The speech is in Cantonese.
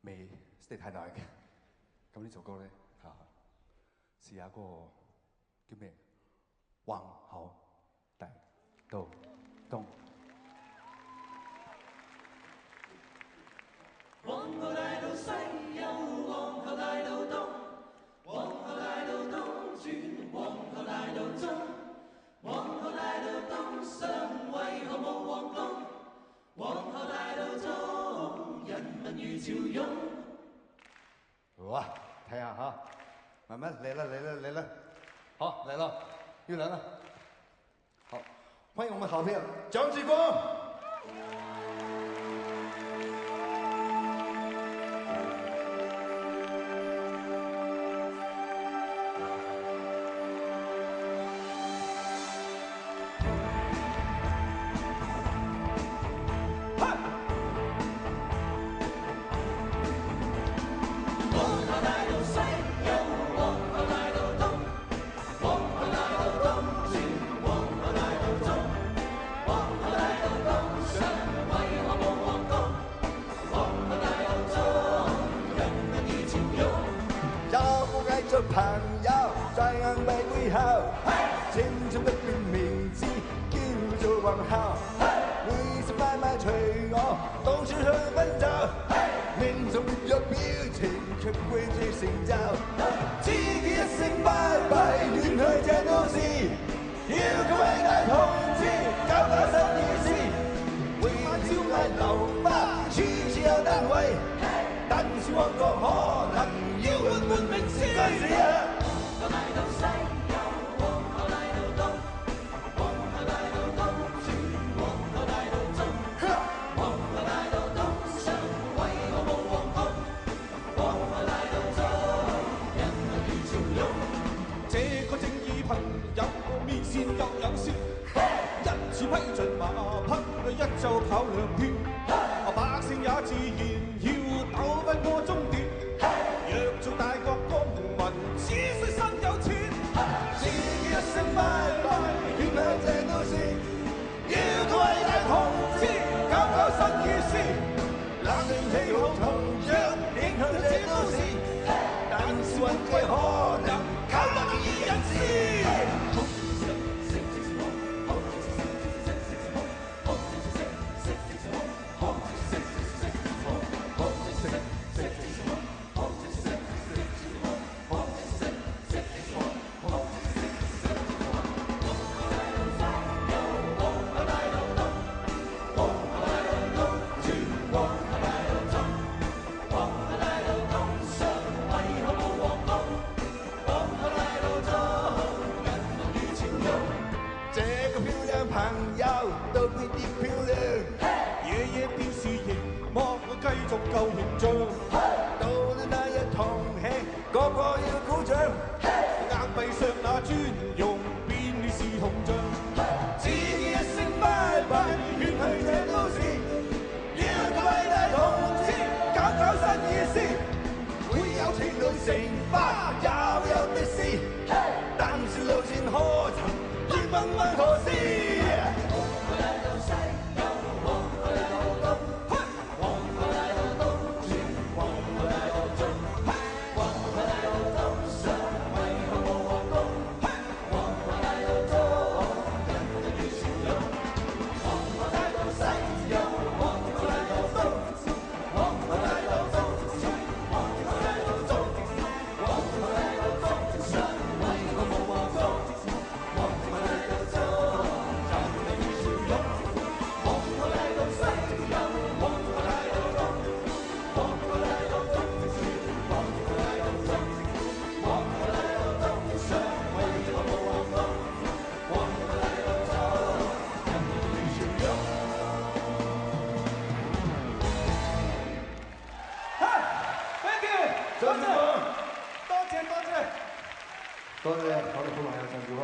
未 stay 太耐嘅。咁呢首歌咧試下嗰個叫咩？皇后大道東。皇后大道西有皇后大道東，皇后大道東轉皇后大道中，皇后大道東上為何無皇宮？皇后大道中人民如潮湧。哇，睇下嚇，慢慢嚟啦嚟啦嚟啦，好嚟了，又來了，好，歡迎我們好朋友張繼光。朋友在硬幣背後，清楚不變名字叫做皇后。每次買賣隨我，都是很奮鬥。面中沒有表情，卻會最成就。自己一聲拜拜，戀愛這都市，要個偉大同志，搞搞新意思。為了愛流花，處處有單位，但是旺角可能要換換名詞。皇后大道西有皇后大道東，皇后大道東轉皇后大道中，皇后大道東上為何無皇宮？皇后大道中人民如潮湧。這個正義朋友面善又有笑，一次批准馬匹一週跑2圈，百姓也自然要鬥分個終點。若做大國公民，只需身有錢，自己一聲拜拜，原來這都是要個偉大同志，搞搞新意思。冷暖氣候同樣影響這都市，但是運氣可能靠得意人士。夠形象，到了那日同慶，個個要鼓掌。硬幣上那專用便利是銅像，自己一聲拜拜，遠去這都市，要個偉大同志，搞搞新意思。會有情侶成花，也會有的士，但是路線可曾亦問問何事？多謝我哋好朋友張繼光。